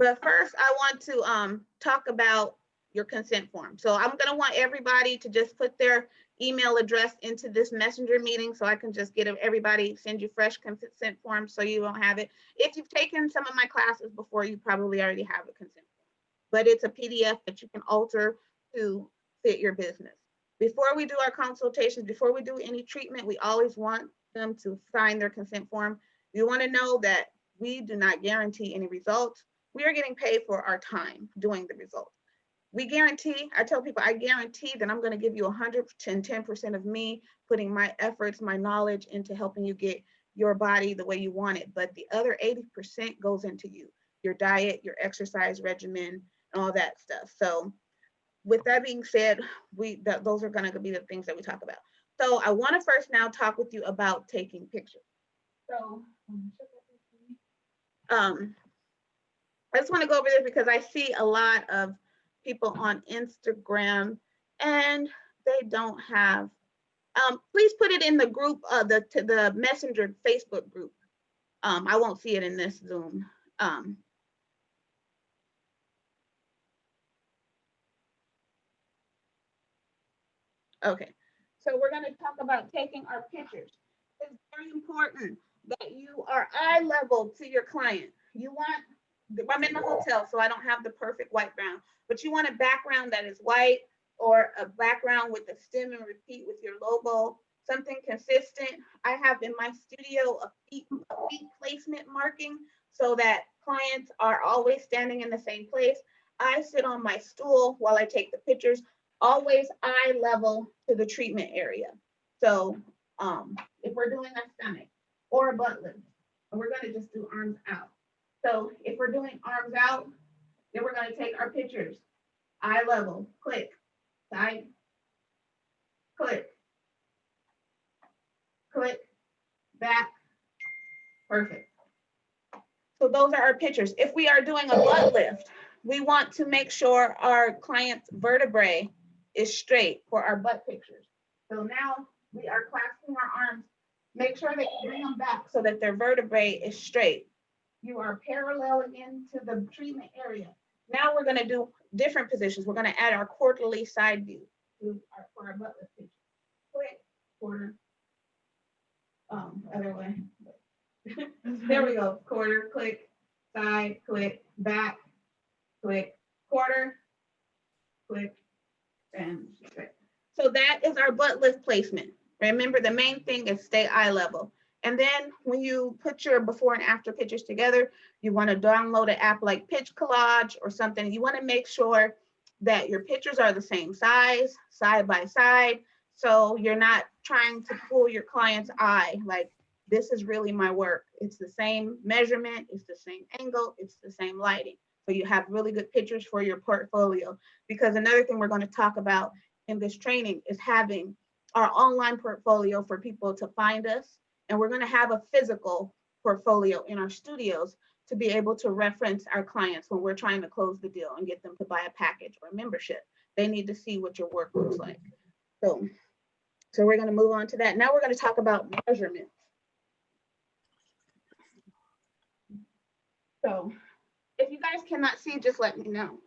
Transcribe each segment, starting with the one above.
But first, I want to talk about your consent form. So I'm going to want everybody to just put their email address into this messenger meeting so I can just get everybody, send you fresh consent forms so you don't have it. If you've taken some of my classes before, you probably already have a consent form, but it's a PDF that you can alter to fit your business. Before we do our consultations, before we do any treatment, we always want them to sign their consent form. You want to know that we do not guarantee any results. We are getting paid for our time doing the results. We guarantee, I tell people, I guarantee that I'm going to give you 110% of me putting my efforts, my knowledge into helping you get your body the way you want it. But the other 80% goes into you, your diet, your exercise regimen, and all that stuff. So with that being said, those are going to be the things that we talk about. So I want to first now talk with you about taking pictures. So I just want to go over this because I see a lot of people on Instagram and they don't have, please put it in the group, the Messenger Facebook group. I won't see it in this Zoom. Okay, so we're going to talk about taking our pictures. It's very important that you are eye level to your client. You want, I'm in the hotel, so I don't have the perfect white ground, but you want a background that is white or a background with the stem and repeat with your logo, something consistent. I have in my studio a feet placement marking so that clients are always standing in the same place. I sit on my stool while I take the pictures, always eye level to the treatment area. So if we're doing a stomach or a butt lift, we're going to just do arms out. So if we're doing arms out, then we're going to take our pictures, eye level, click, side, click, click, back, perfect. So those are our pictures. If we are doing a butt lift, we want to make sure our client's vertebrae is straight for our butt pictures. So now we are clasping our arms. Make sure that you bring them back so that their vertebrae is straight. You are paralleling into the treatment area. Now we're going to do different positions. We're going to add our quarterly side view for our butt lift picture. Click, quarter, other way. There we go. Quarter, click, side, click, back, click, quarter, click, and straight. So that is our butt lift placement. Remember, the main thing is stay eye level. And then when you put your before and after pictures together, you want to download an app like Pitch Collage or something. You want to make sure that your pictures are the same size, side by side. So you're not trying to fool your client's eye. Like, this is really my work. It's the same measurement, it's the same angle, it's the same lighting. So you have really good pictures for your portfolio. Because another thing we're going to talk about in this training is having our online portfolio for people to find us. And we're going to have a physical portfolio in our studios to be able to reference our clients when we're trying to close the deal and get them to buy a package or a membership. They need to see what your work looks like. So we're going to move on to that. Now we're going to talk about measurements. So if you guys cannot see, just let me know.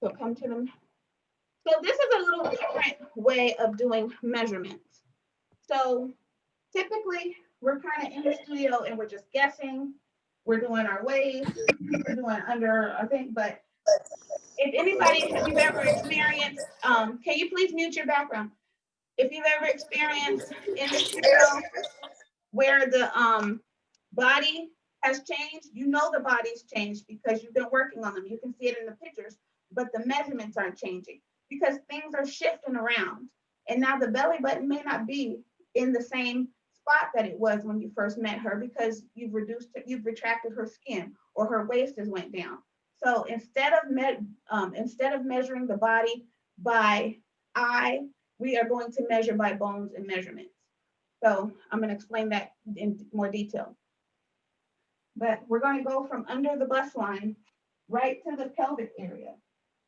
So come to them. So this is a little different way of doing measurements. So typically we're kind of in the studio and we're just guessing. We're doing our waist, we're doing under, I think, but if anybody, if you've ever experienced, can you please mute your background? If you've ever experienced in the studio where the body has changed, you know the body's changed because you've been working on them. You can see it in the pictures, but the measurements aren't changing because things are shifting around. And now the belly button may not be in the same spot that it was when you first met her because you've retracted her skin or her waist has went down. So instead of measuring the body by eye, we are going to measure by bones and measurements. So I'm going to explain that in more detail. But we're going to go from under the bust line right to the pelvic area.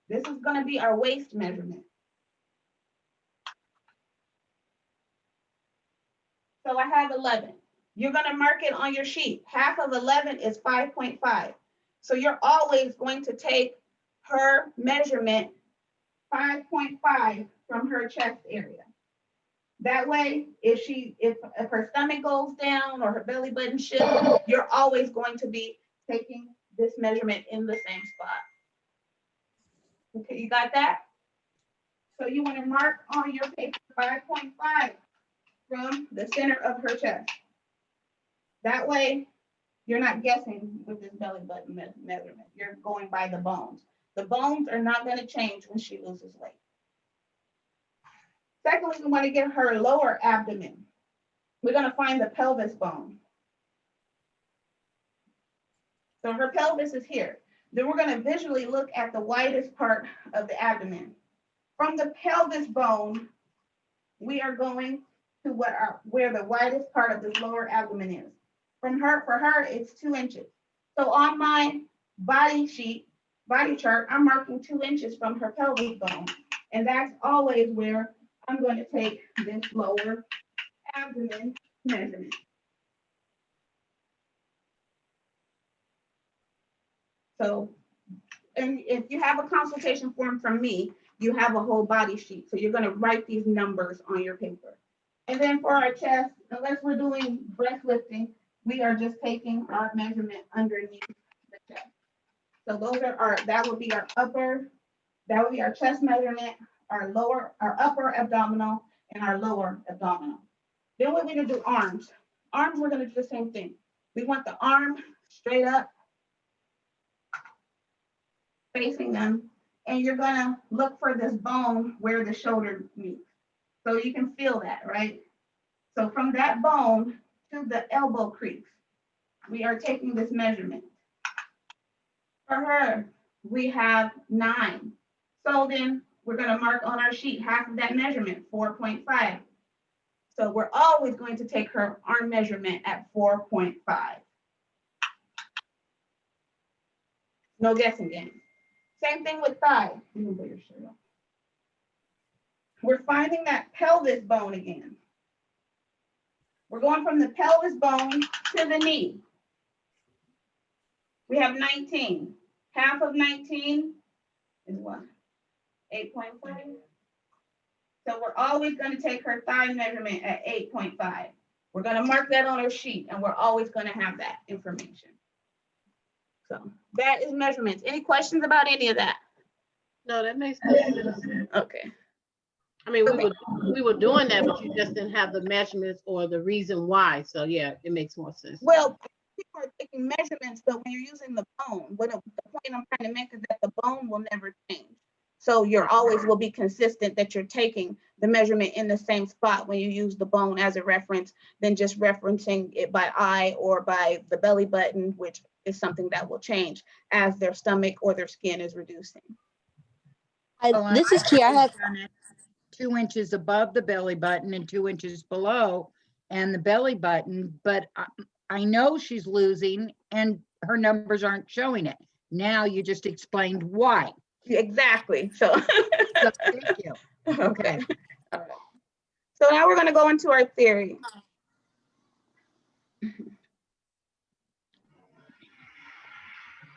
This is going to be our waist measurement. So I have 11. You're going to mark it on your sheet. Half of 11 is 5.5. So you're always going to take her measurement 5.5 from her chest area. That way, if her stomach goes down or her belly button shifts, you're always going to be taking this measurement in the same spot. Okay, you got that? So you want to mark on your paper 5.5 from the center of her chest. That way, you're not guessing with this belly button measurement. You're going by the bones. The bones are not going to change when she loses weight. Secondly, we want to get her lower abdomen. We're going to find the pelvis bone. So her pelvis is here. Then we're going to visually look at the widest part of the abdomen. From the pelvis bone, we are going to where the widest part of this lower abdomen is. For her, it's 2 inches. So on my body chart, I'm marking 2 inches from her pelvis bone. And that's always where I'm going to take this lower abdomen measurement. So, and if you have a consultation form from me, you have a whole body sheet. So you're going to write these numbers on your paper. And then for our chest, unless we're doing breast lifting, we are just taking our measurement underneath the chest. So that would be our chest measurement, our upper abdominal, and our lower abdominal. Then we're going to do arms. Arms, we're going to do the same thing. We want the arm straight up, facing them, and you're going to look for this bone where the shoulder meets. So you can feel that, right? So from that bone to the elbow crease, we are taking this measurement. For her, we have 9. So then we're going to mark on our sheet half of that measurement, 4.5. So we're always going to take her arm measurement at 4.5. No guessing game. Same thing with thigh. You can put your shirt on. We're finding that pelvis bone again. We're going from the pelvis bone to the knee. We have 19. Half of 19 is what? 8.5. So we're always going to take her thigh measurement at 8.5. We're going to mark that on her sheet, and we're always going to have that information. So that is measurements. Any questions about any of that? No, that makes sense. Okay. I mean, we were doing that, but you just didn't have the measurements or the reason why. So yeah, it makes more sense. Well, people are taking measurements, but when you're using the bone, the point I'm trying to make is that the bone will never change. So you're always will be consistent that you're taking the measurement in the same spot when you use the bone as a reference than just referencing it by eye or by the belly button, which is something that will change as their stomach or their skin is reducing. This is Kia. I have 2 inches above the belly button and 2 inches below and the belly button, but I know she's losing and her numbers aren't showing it. Now you just explained why. Exactly. So Thank you. Okay. All right. So now we're going to go into our theory.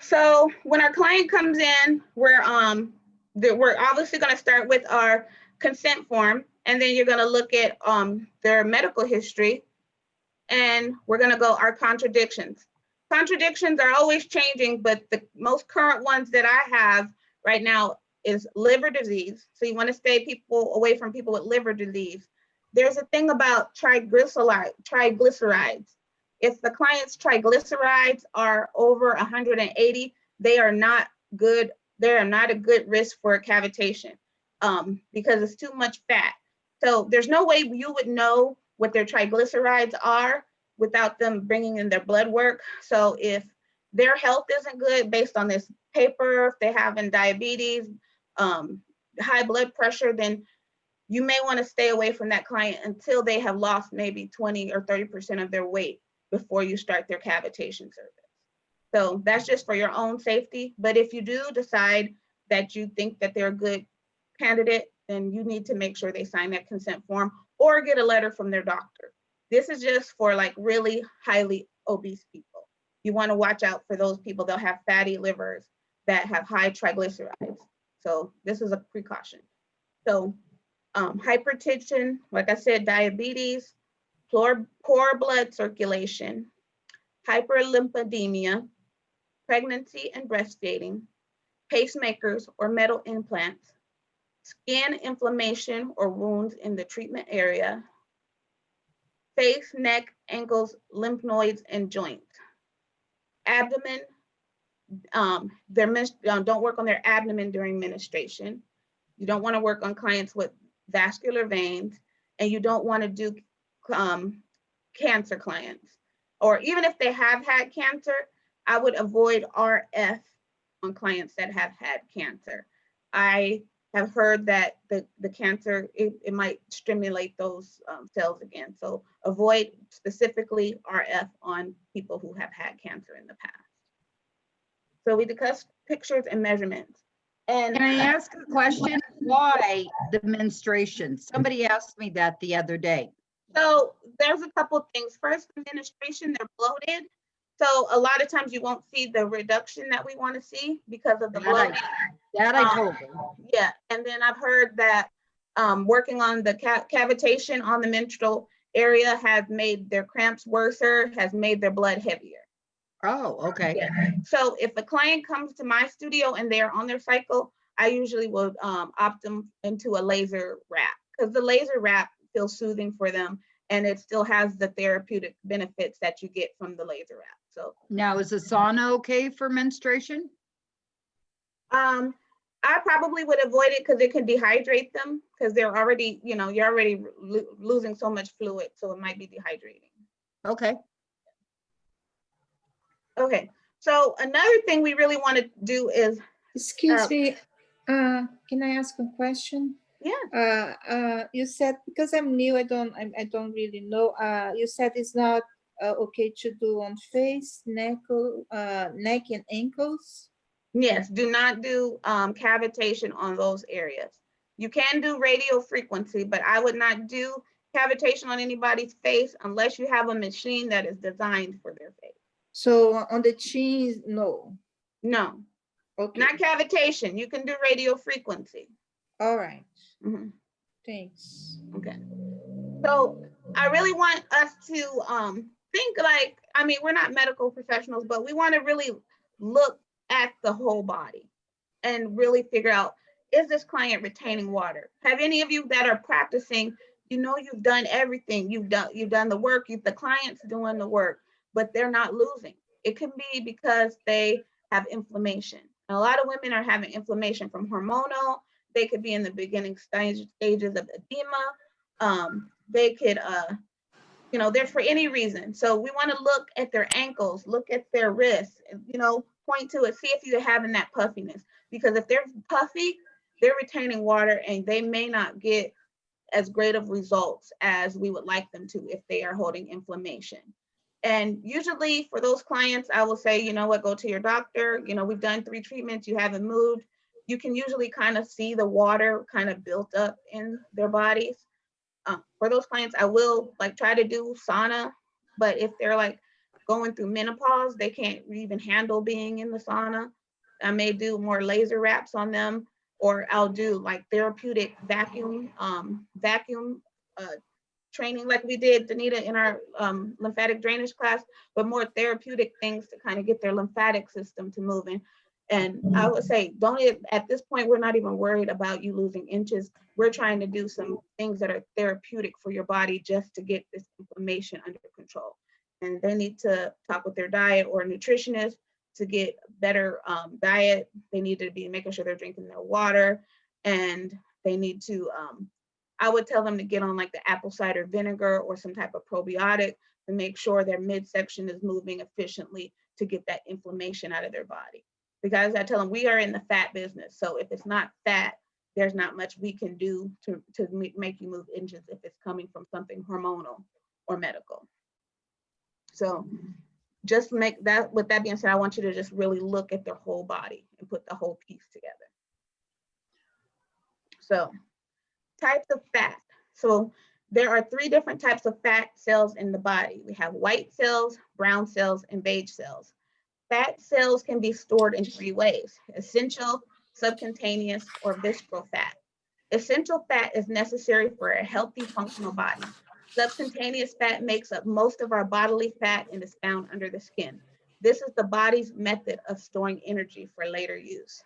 So when our client comes in, we're obviously going to start with our consent form, and then you're going to look at their medical history, and we're going to go our contradictions. Contradictions are always changing, but the most current ones that I have right now is liver disease. So you want to stay away from people with liver disease. There's a thing about triglycerides. If the client's triglycerides are over 180, they are not good. They are not a good risk for cavitation because it's too much fat. So there's no way you would know what their triglycerides are without them bringing in their blood work. So if their health isn't good based on this paper, if they have diabetes, high blood pressure, then you may want to stay away from that client until they have lost maybe 20 or 30% of their weight before you start their cavitation service. So that's just for your own safety. But if you do decide that you think that they're a good candidate, then you need to make sure they sign that consent form or get a letter from their doctor. This is just for like really highly obese people. You want to watch out for those people that have fatty livers, that have high triglycerides. So this is a precaution. So hypertension, like I said, diabetes, poor blood circulation, hyperlipidemia, pregnancy and breastfeeding, pacemakers or metal implants, skin inflammation or wounds in the treatment area, face, neck, ankles, lymph nodes, and joints. Abdomen, don't work on their abdomen during menstruation. You don't want to work on clients with vascular veins, and you don't want to do cancer clients. Or even if they have had cancer, I would avoid RF on clients that have had cancer. I have heard that the cancer, it might stimulate those cells again. So avoid specifically RF on people who have had cancer in the past. So we discussed pictures and measurements. And Can I ask a question? Why the menstruation? Somebody asked me that the other day. so there's a couple of things. First, the menstruation, they're bloated. So a lot of times you won't see the reduction that we want to see because of the bloating. That I told her. Yeah, and then I've heard that working on the cavitation on the menstrual area has made their cramps worser, has made their blood heavier. Oh, okay. Yeah. So if a client comes to my studio and they're on their cycle, I usually will opt them into a laser wrap, because the laser wrap feels soothing for them, and it still has the therapeutic benefits that you get from the laser wrap. So Now, is a sauna okay for menstruation? I probably would avoid it because it can dehydrate them, because they're already, you're already losing so much fluid, so it might be dehydrating. Okay. Okay, so another thing we really want to do is, Excuse me, can I ask a question? yeah, You said, because I'm new, I don't really know. You said it's not okay to do on face, neck, and ankles. yes, do not do cavitation on those areas. You can do radio frequency, but I would not do cavitation on anybody's face unless you have a machine that is designed for their face. So on the chin, no. No, Okay. not cavitation. You can do radio frequency. All right. Mhm. Thanks. Okay. So I really want us to think like, we're not medical professionals, but we want to really look at the whole body and really figure out, is this client retaining water? Have any of you that are practicing, you've done everything, you've done the work, the client's doing the work, but they're not losing. It can be because they have inflammation. And a lot of women are having inflammation from hormonal. They could be in the beginning stages of edema. They could, they're for any reason. So we want to look at their ankles, look at their wrists, point to it, see if you're having that puffiness. Because if they're puffy, they're retaining water, and they may not get as great of results as we would like them to if they are holding inflammation. And usually for those clients, I will say, go to your doctor. We've done 3 treatments, you haven't moved. You can usually kind of see the water kind of built up in their bodies. For those clients, I will try to do sauna, but if they're going through menopause, they can't even handle being in the sauna. I may do more laser wraps on them, or I'll do therapeutic vacuum training like we did, Danita, in our lymphatic drainage class, but more therapeutic things to kind of get their lymphatic system to moving. And I would say, at this point, we're not even worried about you losing inches. We're trying to do some things that are therapeutic for your body just to get this inflammation under control. And they need to talk with their diet or nutritionist to get better diet. They need to be making sure they're drinking their water, and they need to, I would tell them to get on the apple cider vinegar or some type of probiotic to make sure their midsection is moving efficiently to get that inflammation out of their body. Because I tell them, we are in the fat business. So if it's not fat, there's not much we can do to make you move inches if it's coming from something hormonal or medical. So just with that being said, I want you to just really look at their whole body and put the whole piece together. So types of fat. So There are 3 different types of fat cells in the body. We have white cells, brown cells, and beige cells. Fat cells can be stored in 3 ways: essential, subcutaneous, or visceral fat. Essential fat is necessary for a healthy, functional body. Subcutaneous fat makes up most of our bodily fat and is found under the skin. This is the body's method of storing energy for later use.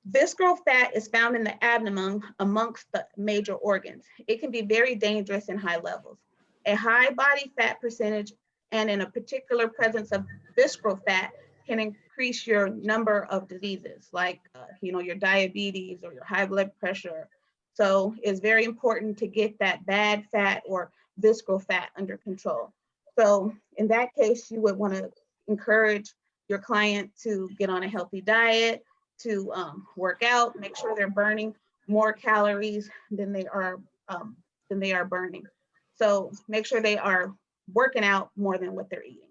Visceral fat is found in the abdomen amongst the major organs. It can be very dangerous in high levels. A high body fat percentage and in a particular presence of visceral fat can increase your number of diseases like your diabetes or your high blood pressure. So it's very important to get that bad fat or visceral fat under control. So in that case, you would want to encourage your client to get on a healthy diet, to work out, make sure they're burning more calories than they are burning. So make sure they are working out more than what they're eating.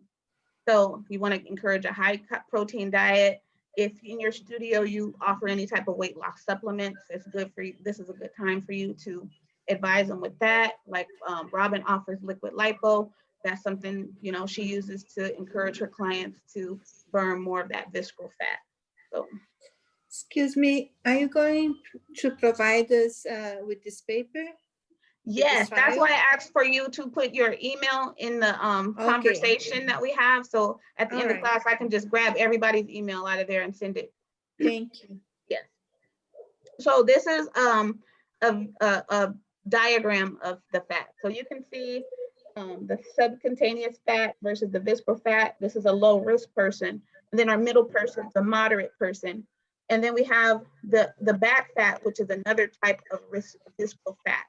So you want to encourage a high protein diet. If in your studio you offer any type of weight loss supplements, it's good for you. This is a good time for you to advise them with that. Like Robin offers liquid lipo. That's something she uses to encourage her clients to burn more of that visceral fat. So. Excuse me, are you going to provide us with this paper? Yes, that's why I asked for you to put your email in the conversation that we have. So at the end of class, I can just grab everybody's email out of there and send it. Thank you. Yes. So this is a diagram of the fat. So you can see the subcutaneous fat versus the visceral fat. This is a low risk person. And then our middle person is a moderate person. And then we have the back fat, which is another type of visceral fat.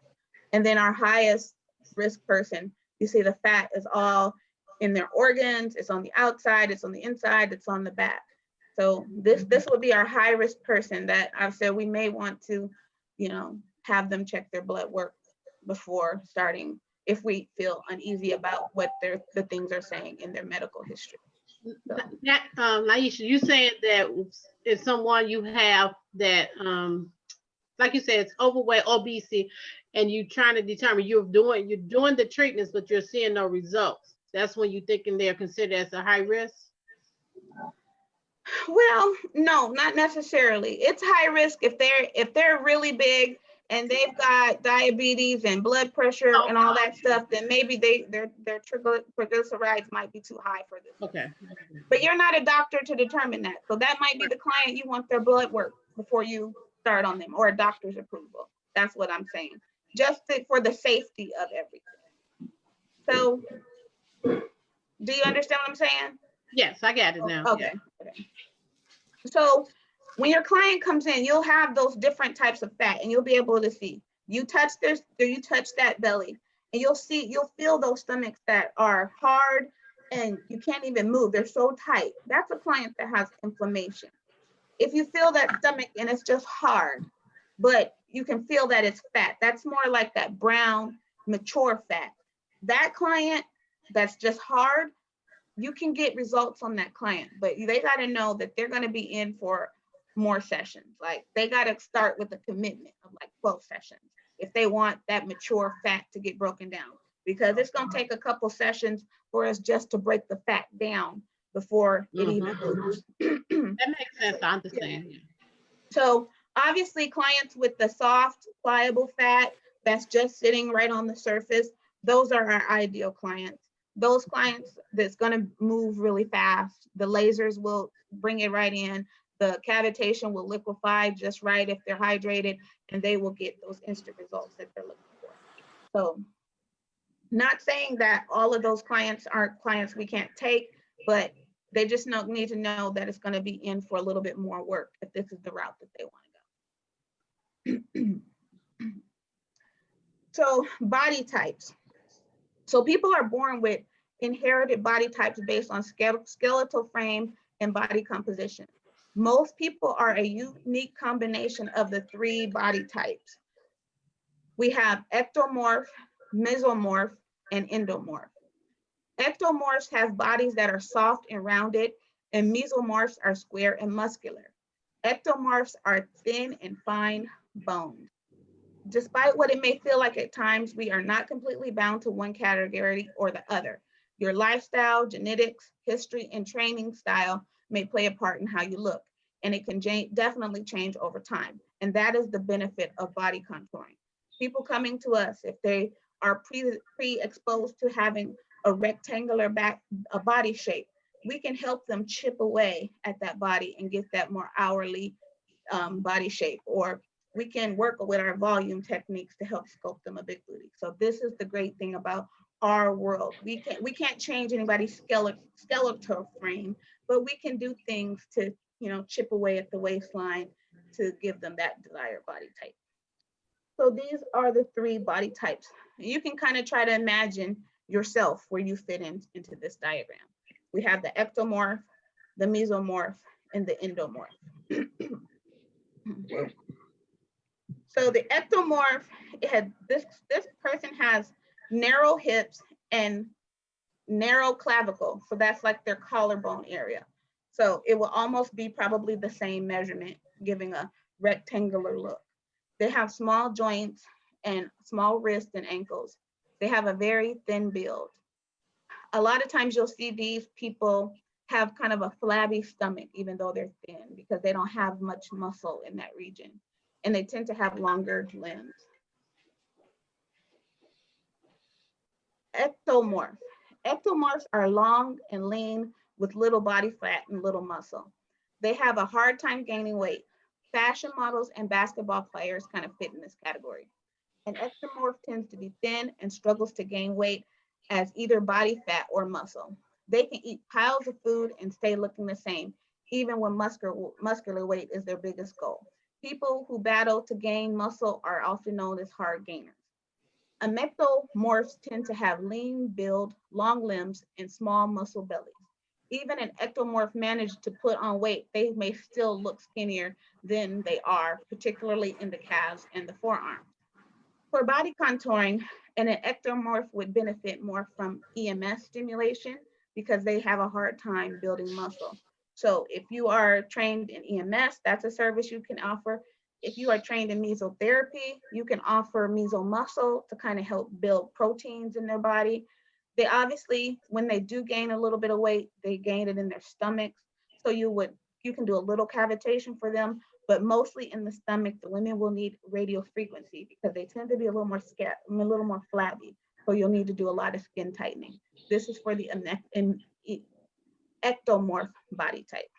And then our highest risk person, you see the fat is all in their organs, it's on the outside, it's on the inside, it's on the back. So this would be our high risk person that I've said we may want to, have them check their blood work before starting if we feel uneasy about what the things are saying in their medical history. So. Naisha, you saying that if someone you have that, like you said, it's overweight, obesity, and you trying to determine you're doing the treatments, but you're seeing no results. That's when you're thinking they're considered as a high risk? Well, no, not necessarily. It's high risk if they're really big and they've got diabetes and blood pressure and all that stuff, then maybe their triglycerides might be too high for this. Okay. But you're not a doctor to determine that. So that might be the client you want their blood work before you start on them, or a doctor's approval. That's what I'm saying. Just for the safety of everything. So do you understand what I'm saying? Yes, I got it now. Okay. So when your client comes in, you'll have those different types of fat and you'll be able to see. You touch that belly and you'll feel those stomachs that are hard and you can't even move. They're so tight. That's a client that has inflammation. If you feel that stomach and it's just hard, but you can feel that it's fat, that's more like that brown, mature fat. That client that's just hard, you can get results on that client, but they got to know that they're going to be in for more sessions. Like they got to start with a commitment of like 12 sessions if they want that mature fat to get broken down, because it's going to take a couple sessions for us just to break the fat down before it even moves. That makes sense. I understand. Yeah. So obviously clients with the soft, pliable fat that's just sitting right on the surface, those are our ideal clients. Those clients that's going to move really fast, the lasers will bring it right in. The cavitation will liquefy just right if they're hydrated, and they will get those instant results that they're looking for. So not saying that all of those clients aren't clients we can't take, but they just need to know that it's going to be in for a little bit more work if this is the route that they want to go. So body types. So people are born with inherited body types based on skeletal frame and body composition. Most people are a unique combination of the 3 body types. We have ectomorph, mesomorph, and endomorph. Ectomorphs have bodies that are soft and rounded, and mesomorphs are square and muscular. Ectomorphs are thin and fine boned. Despite what it may feel like at times, we are not completely bound to one category or the other. Your lifestyle, genetics, history, and training style may play a part in how you look, and it can definitely change over time. And that is the benefit of body contouring. People coming to us, if they are pre-exposed to having a rectangular body shape, we can help them chip away at that body and get that more hourly body shape, or we can work with our volume techniques to help sculpt them a big booty. So this is the great thing about our world. We can't change anybody's skeletal frame, but we can do things to, chip away at the waistline to give them that desired body type. So these are the 3 body types. You can kind of try to imagine yourself where you fit into this diagram. We have the ectomorph, the mesomorph, and the endomorph. So the ectomorph, this person has narrow hips and narrow clavicle. So that's like their collarbone area. So it will almost be probably the same measurement, giving a rectangular look. They have small joints and small wrists and ankles. They have a very thin build. A lot of times you'll see these people have kind of a flabby stomach, even though they're thin, because they don't have much muscle in that region. And they tend to have longer limbs. Ectomorph. Ectomorphs are long and lean with little body fat and little muscle. They have a hard time gaining weight. Fashion models and basketball players kind of fit in this category. An ectomorph tends to be thin and struggles to gain weight as either body fat or muscle. They can eat piles of food and stay looking the same, even when muscular weight is their biggest goal. People who battle to gain muscle are often known as hard gainers. Ectomorphs tend to have lean build, long limbs, and small muscle bellies. Even an ectomorph managed to put on weight, they may still look skinnier than they are, particularly in the calves and the forearms. For body contouring, an ectomorph would benefit more from EMS stimulation because they have a hard time building muscle. So if you are trained in EMS, that's a service you can offer. If you are trained in mesotherapy, you can offer mesomuscle to kind of help build proteins in their body. They obviously, when they do gain a little bit of weight, they gain it in their stomachs. So you can do a little cavitation for them, but mostly in the stomach. The women will need radio frequency because they tend to be a little more flabby. So you'll need to do a lot of skin tightening. This is for the ectomorph body type.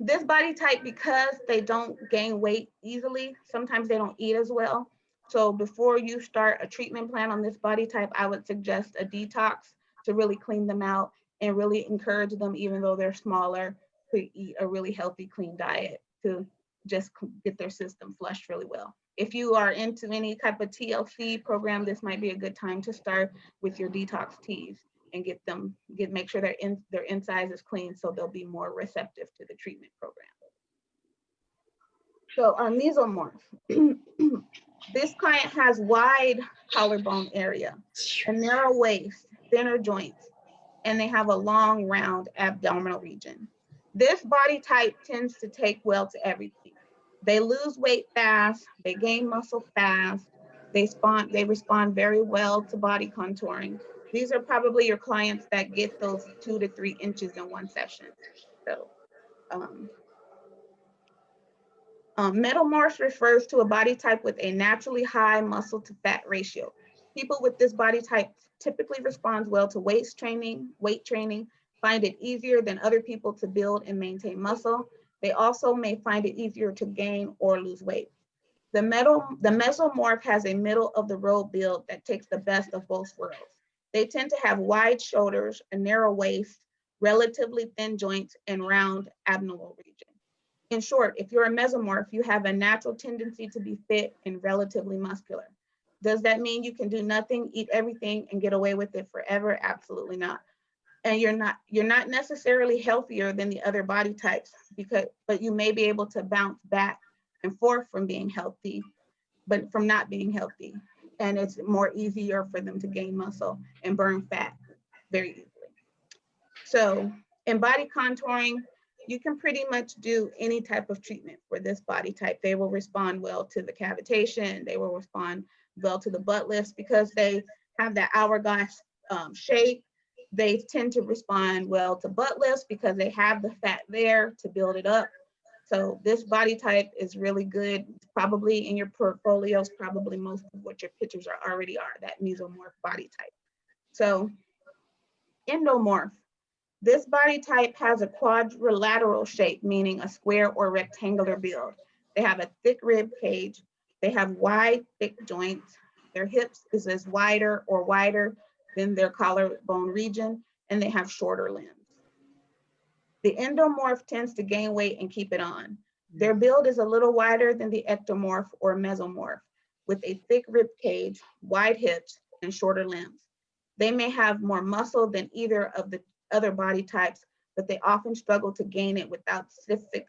This body type, because they don't gain weight easily, sometimes they don't eat as well. So before you start a treatment plan on this body type, I would suggest a detox to really clean them out and really encourage them, even though they're smaller, to eat a really healthy, clean diet to just get their system flushed really well. If you are into any type of TLC program, this might be a good time to start with your detox teas and make sure their insides is clean so they'll be more receptive to the treatment program. So our mesomorph. This client has wide collarbone area, a narrow waist, thinner joints, and they have a long, round abdominal region. This body type tends to take well to everything. They lose weight fast, they gain muscle fast, they respond very well to body contouring. These are probably your clients that get those 2 to 3 inches in one session. So, metamorph refers to a body type with a naturally high muscle to fat ratio. People with this body type typically respond well to weight training, find it easier than other people to build and maintain muscle. They also may find it easier to gain or lose weight. The mesomorph has a middle of the road build that takes the best of both worlds. They tend to have wide shoulders, a narrow waist, relatively thin joints, and round abdominal region. In short, if you're a mesomorph, you have a natural tendency to be fit and relatively muscular. Does that mean you can do nothing, eat everything, and get away with it forever? Absolutely not. And you're not necessarily healthier than the other body types, but you may be able to bounce back and forth from being healthy, but from not being healthy. And it's more easier for them to gain muscle and burn fat very easily. So in body contouring, you can pretty much do any type of treatment for this body type. They will respond well to the cavitation. They will respond well to the butt lifts because they have that hourglass shape. They tend to respond well to butt lifts because they have the fat there to build it up. So this body type is really good. It's probably in your portfolios, probably most of what your pictures already are, that mesomorph body type. So endomorph. This body type has a quadrilateral shape, meaning a square or rectangular build. They have a thick rib cage. They have wide, thick joints. Their hips is as wider or wider than their collarbone region, and they have shorter limbs. The endomorph tends to gain weight and keep it on. Their build is a little wider than the ectomorph or mesomorph, with a thick rib cage, wide hips, and shorter limbs. They may have more muscle than either of the other body types, but they often struggle to gain it without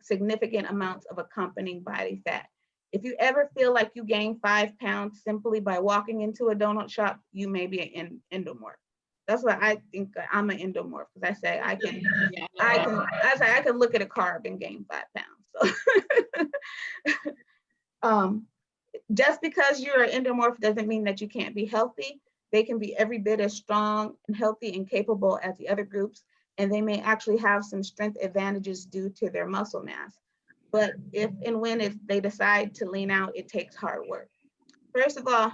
significant amounts of accompanying body fat. If you ever feel like you gain 5 pounds simply by walking into a donut shop, you may be an endomorph. That's why I think I'm an endomorph, because I say I can look at a carb and gain 5 pounds. So just because you're an endomorph doesn't mean that you can't be healthy. They can be every bit as strong and healthy and capable as the other groups, and they may actually have some strength advantages due to their muscle mass. But if and when they decide to lean out, it takes hard work. First of all,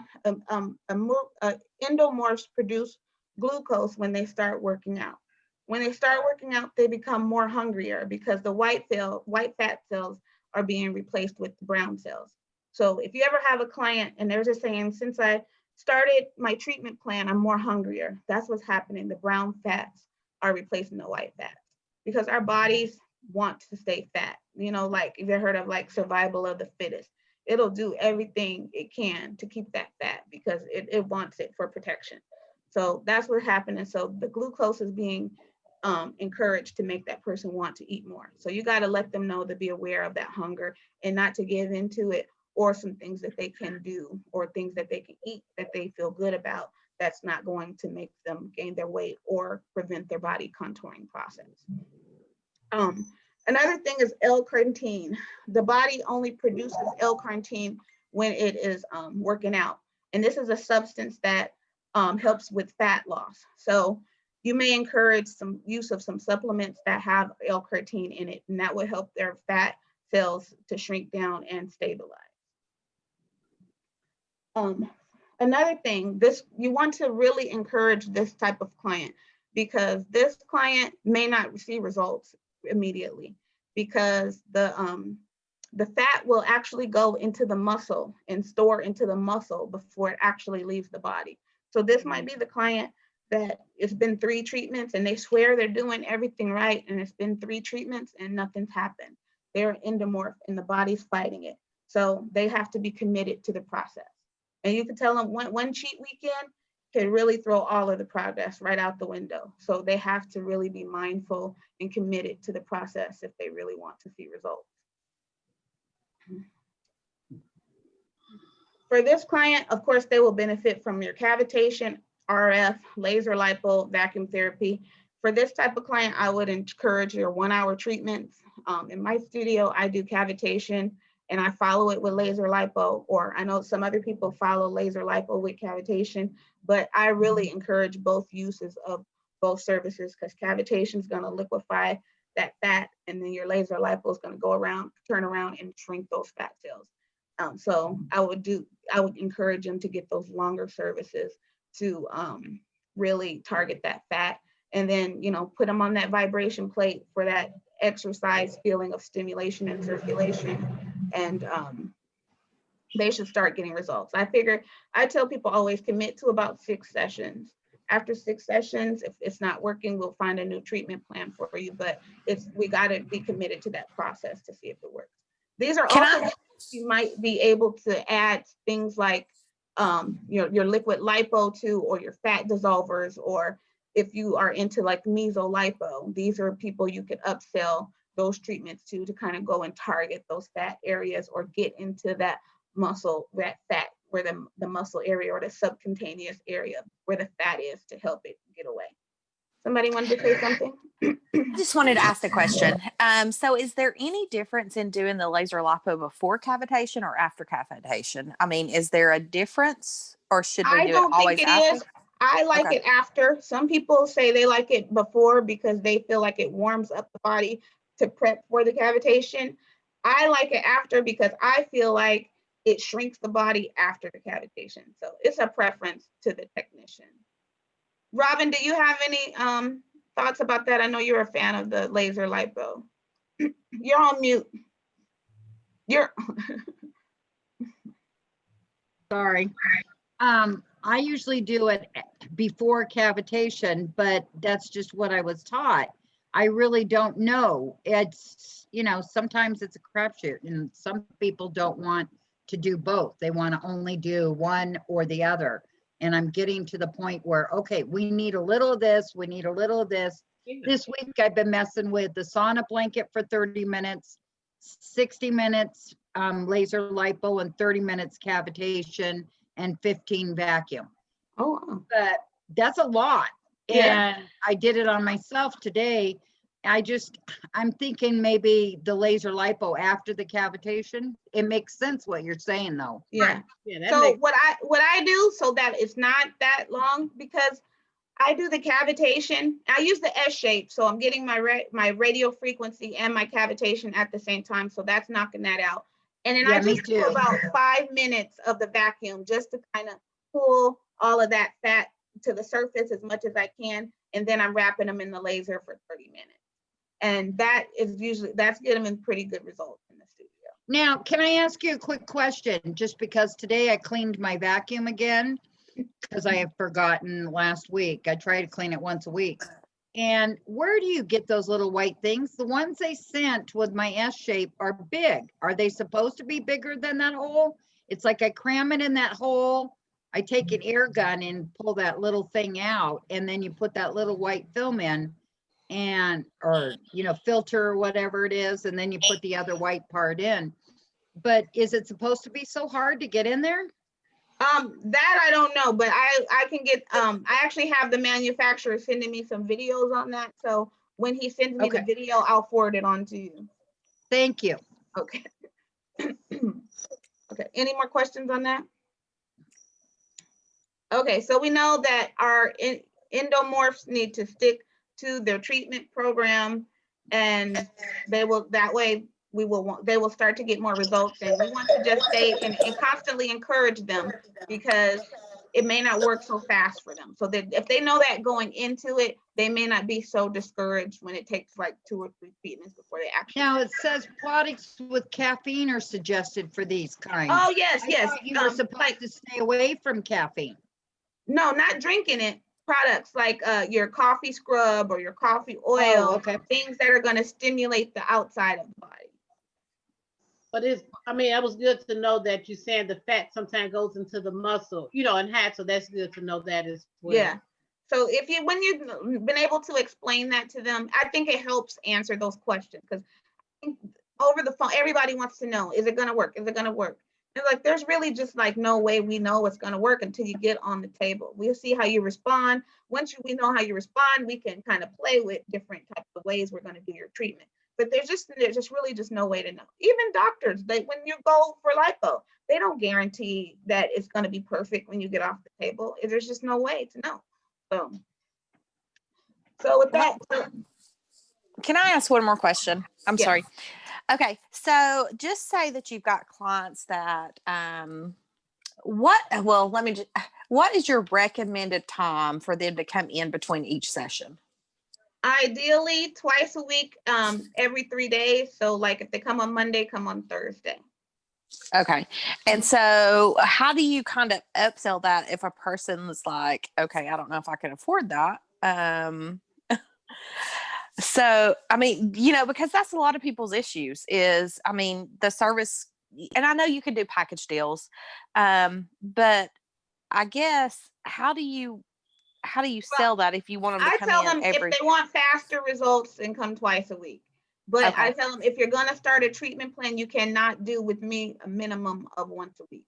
endomorphs produce glucose when they start working out. When they start working out, they become more hungrier because the white fat cells are being replaced with brown cells. So if you ever have a client and they're just saying, since I started my treatment plan, I'm more hungrier. That's what's happening. The brown fats are replacing the white fats because our bodies want to stay fat. You know, like if you heard of like survival of the fittest, it'll do everything it can to keep that fat because it wants it for protection. So that's what's happening. So the glucose is being encouraged to make that person want to eat more. So you got to let them know to be aware of that hunger and not to give into it, or some things that they can do or things that they can eat that they feel good about that's not going to make them gain their weight or prevent their body contouring process. Another thing is L-carnitine. The body only produces L-carnitine when it is working out. And this is a substance that helps with fat loss. So you may encourage some use of some supplements that have L-carnitine in it, and that will help their fat cells to shrink down and stabilize. Another thing, you want to really encourage this type of client because this client may not see results immediately because the fat will actually go into the muscle and store into the muscle before it actually leaves the body. So this might be the client that it's been 3 treatments and they swear they're doing everything right, and it's been 3 treatments and nothing's happened. They're endomorph and the body's fighting it. So they have to be committed to the process. And you can tell them one cheat weekend can really throw all of the progress right out the window. So they have to really be mindful and committed to the process if they really want to see results. For this client, of course, they will benefit from your cavitation, RF, laser lipo, vacuum therapy. For this type of client, I would encourage your 1-hour treatments. In my studio, I do cavitation and I follow it with laser lipo, or I know some other people follow laser lipo with cavitation, but I really encourage both uses of both services because cavitation is going to liquefy that fat, and then your laser lipo is going to go around, turn around and shrink those fat cells. So I would encourage them to get those longer services to really target that fat, and then, you know, put them on that vibration plate for that exercise feeling of stimulation and circulation, and they should start getting results. I tell people always commit to about 6 sessions. After 6 sessions, if it's not working, we'll find a new treatment plan for you, but we got to be committed to that process to see if it works. These are also you might be able to add things like your liquid lipo to, or your fat dissolvers, or if you are into like mesolipo, these are people you could upsell those treatments to kind of go and target those fat areas or get into that muscle, that fat, where the muscle area or the subcutaneous area where the fat is, to help it get away. Somebody wanted to say something? I just wanted to ask a question. So is there any difference in doing the laser lipo before cavitation or after cavitation? I mean, is there a difference or should we I do it don't think always it after? is. I like Okay. it after. Some people say they like it before because they feel like it warms up the body to prep for the cavitation. I like it after because I feel like it shrinks the body after the cavitation. So it's a preference to the technician. Robin, do you have any thoughts about that? I know you're a fan of the laser lipo. You're on mute. You're Sorry. I usually do it before cavitation, but that's just what I was taught. I really don't know. It's, you know, sometimes it's a crapshoot and some people don't want to do both. They want to only do one or the other. And I'm getting to the point where, okay, we need a little of this, we need a little of this. This week I've been messing with the sauna blanket for 30 minutes, 60 minutes laser lipo, and 30 minutes cavitation, and 15 vacuum. oh wow. But that's a lot. Yeah. And I did it on myself today. I'm thinking maybe the laser lipo after the cavitation. It makes sense what you're saying though. Yeah. Yeah, that So makes, what I do so that it's not that long, because I do the cavitation. I use the S shape, so I'm getting my radio frequency and my cavitation at the same time. So that's knocking that out. And then Yeah, I me just do too. about 5 minutes of the vacuum just to kind of pull all of that fat to the surface as much as I can. And then I'm wrapping them in the laser for 30 minutes. And that is usually, that's getting them pretty good results in the studio. Now, can I ask you a quick question? Just because today I cleaned my vacuum again, because I have forgotten last week. I try to clean it once a week. And where do you get those little white things? The ones they sent with my S shape are big. Are they supposed to be bigger than that hole? It's like I cram it in that hole. I take an air gun and pull that little thing out, and then you put that little white film in, and, or, you know, filter or whatever it is, and then you put the other white part in. But is it supposed to be so hard to get in there? That I don't know, but I can get, I actually have the manufacturer sending me some videos on that. So when he sends me the Okay. video, I'll forward it on to you. Thank you. Okay. Okay, any more questions on that? Okay, so we know that our endomorphs need to stick to their treatment program, and they will, that way they will start to get more results, and we want to just stay and constantly encourage them, because it may not work so fast for them. So that if they know that going into it, they may not be so discouraged when it takes like 2 or 3 treatments before they actually. Now it says products with caffeine are suggested for these kinds. Oh, yes, I yes. thought you were supposed to stay away from caffeine. No, not drinking it. Products like your coffee scrub or your coffee oil, Oh, okay. things that are going to stimulate the outside of the body. but it's, I mean, that was good to know that you're saying the fat sometimes goes into the muscle, you know, and hat. So that's good to know that as well. Yeah. So if you, when you've been able to explain that to them, I think it helps answer those questions, because over the phone, everybody wants to know, is it going to work? Is it going to work? And like, there's really just like no way we know it's going to work until you get on the table. We'll see how you respond. Once we know how you respond, we can kind of play with different types of ways we're going to do your treatment. But there's just really just no way to know. Even doctors, when you go for lipo, they don't guarantee that it's going to be perfect when you get off the table. There's just no way to know. So with that, Can I ask one more question? I'm Yeah. sorry. Okay, so just say that you've got clients that what is your recommended time for them to come in between each session? ideally twice a week, every 3 days. So like if they come on Monday, come on Thursday. Okay. And so how do you kind of upsell that if a person's like, okay, I don't know if I can afford that. So, I mean, you know, because that's a lot of people's issues is, I mean, the service, and I know you can do package deals, but I guess how do you sell that if you want them to I come tell in them every? if they want faster results, then come twice a week. But Okay. I tell them if you're going to start a treatment plan, you cannot do with me a minimum of once a week.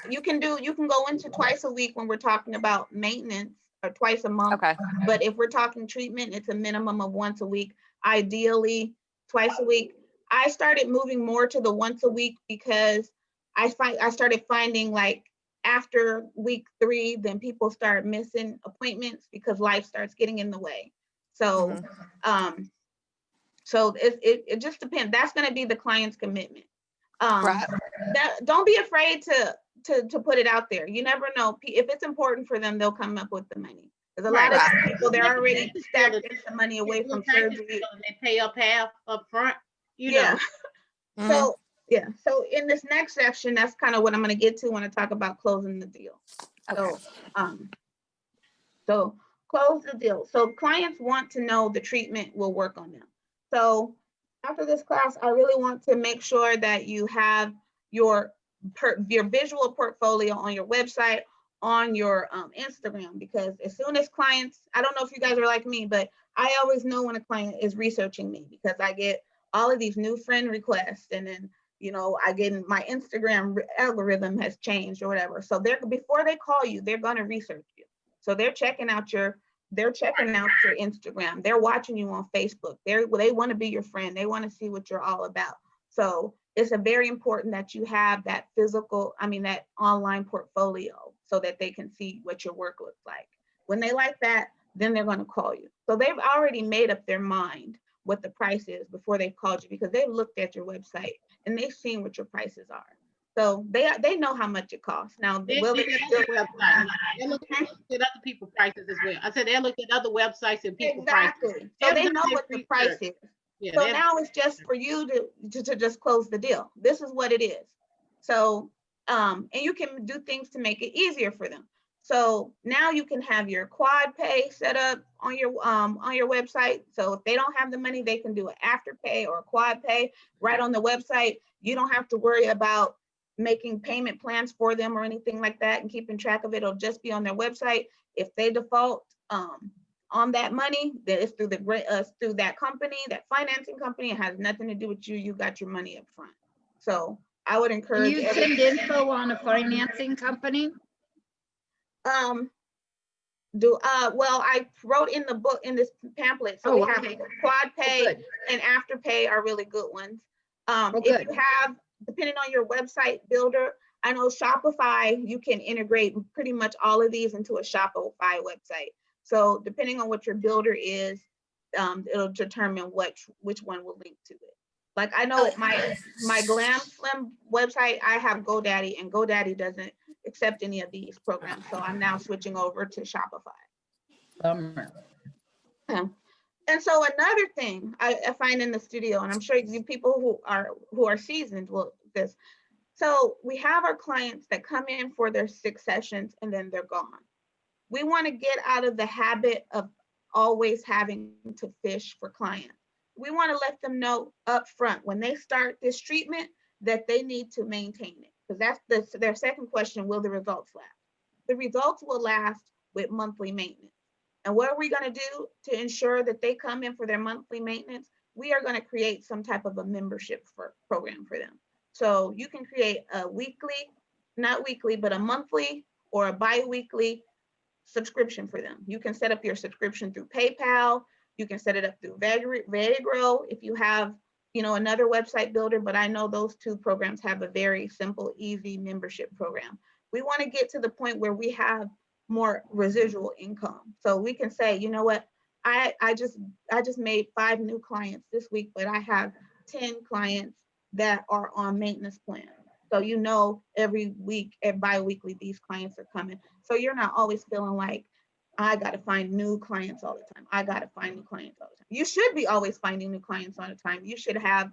You can go into twice a week when we're talking about maintenance, or twice a month. Okay. But if we're talking treatment, it's a minimum of once a week, ideally twice a week. I started moving more to the once a week because I started finding like after week 3, then people start missing appointments because life starts getting in the way. So, so it just depends. That's going to be the client's commitment. Right. Don't be afraid to put it out there. You never know. If it's important for them, they'll come up with the money. There's a lot of people, they're already stacked some money away from surgery. They pay up half up front, you Yeah. know. So yeah. So in this next section, that's kind of what I'm going to get to when I talk about closing the deal. Okay. So close the deal. So clients want to know the treatment will work on them. So after this class, I really want to make sure that you have your visual portfolio on your website, on your Instagram, because as soon as clients, I don't know if you guys are like me, but I always know when a client is researching me because I get all of these new friend requests, and then I get my Instagram algorithm has changed or whatever. So before they call you, they're going to research you. So they're checking out your Instagram. They're watching you on Facebook. They want to be your friend. They want to see what you're all about. So it's very important that you have that that online portfolio so that they can see what your work looks like. When they like that, then they're going to call you. So they've already made up their mind what the price is before they've called you because they've looked at your website and they've seen what your prices are. So they know how much it costs. Now, They look at other websites. They look at other people's prices as well. I said they look at other websites and people's prices. Exactly. So they know what the price is. Yeah, so now it's just for you to just close the deal. This is what it is. So, and you can do things to make it easier for them. So now you can have your quad pay set up on your website. So if they don't have the money, they can do an afterpay or a quad pay right on the website. You don't have to worry about making payment plans for them or anything like that and keeping track of it. It'll just be on their website. If they default on that money, then it's through that company, that financing company. It has nothing to do with you. You got your money up front. So I would Can encourage you send info on a financing company? Well, I wrote in the book, in this pamphlet, so we have quad pay and afterpay are really good ones. If you have, depending on your website builder, I know Shopify, you can integrate pretty much all of these into a Shopify website. So depending on what your builder is, it'll determine which one will link to it. Like I know my Glam Slim website, I have GoDaddy, and GoDaddy doesn't accept any of these programs. So I'm now switching over to Shopify. And so another thing I find in the studio, and I'm sure you people who are seasoned will this. So we have our clients that come in for their 6 sessions and then they're gone. We want to get out of the habit of always having to fish for clients. We want to let them know up front when they start this treatment that they need to maintain it. Because that's their second question, will the results last? The results will last with monthly maintenance. And what are we going to do to ensure that they come in for their monthly maintenance? We are going to create some type of a membership program for them. So you can create a not weekly, but a monthly or a bi-weekly subscription for them. You can set up your subscription through PayPal. You can set it up through Vetigro if you have, another website builder, but I know those 2 programs have a very simple, easy membership program. We want to get to the point where we have more residual income. So we can say, you know what, I just made 5 new clients this week, but I have 10 clients that are on maintenance plan. So every week, bi-weekly, these clients are coming. So you're not always feeling like I got to find new clients all the time. I got to find new clients all the time. You should be always finding new clients all the time. You should have,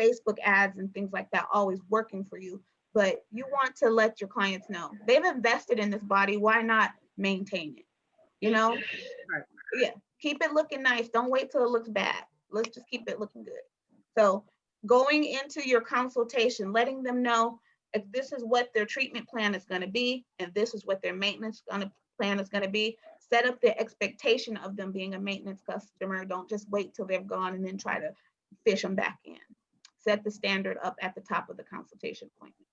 Facebook ads and things like that always working for you. But you want to let your clients know they've invested in this body. Why not maintain it? Yeah, keep it looking nice. Don't wait till it looks bad. Let's just keep it looking good. So going into your consultation, letting them know if this is what their treatment plan is going to be, and this is what their maintenance plan is going to be. Set up the expectation of them being a maintenance customer. Don't just wait till they're gone and then try to fish them back in. Set the standard up at the top of the consultation appointment.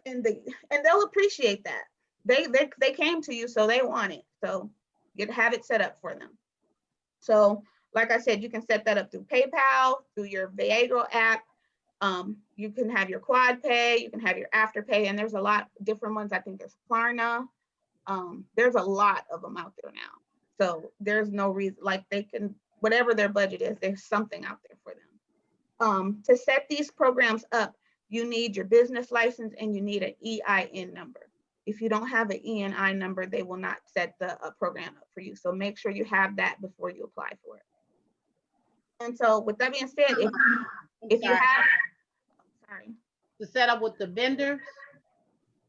And they'll appreciate that. They came to you, so they want it. So have it set up for them. So like I said, you can set that up through PayPal, through your behavioral app. You can have your quad pay, you can have your afterpay, and there's a lot different ones. I think there's Klarna. There's a lot of them out there now. So there's no reason, like they can, whatever their budget is, there's something out there for them. To set these programs up, you need your business license and you need an EIN number. If you don't have an EIN number, they will not set the program up for you. So make sure you have that before you apply for it. And so with that being said, if you have, sorry. To set up with the vendors?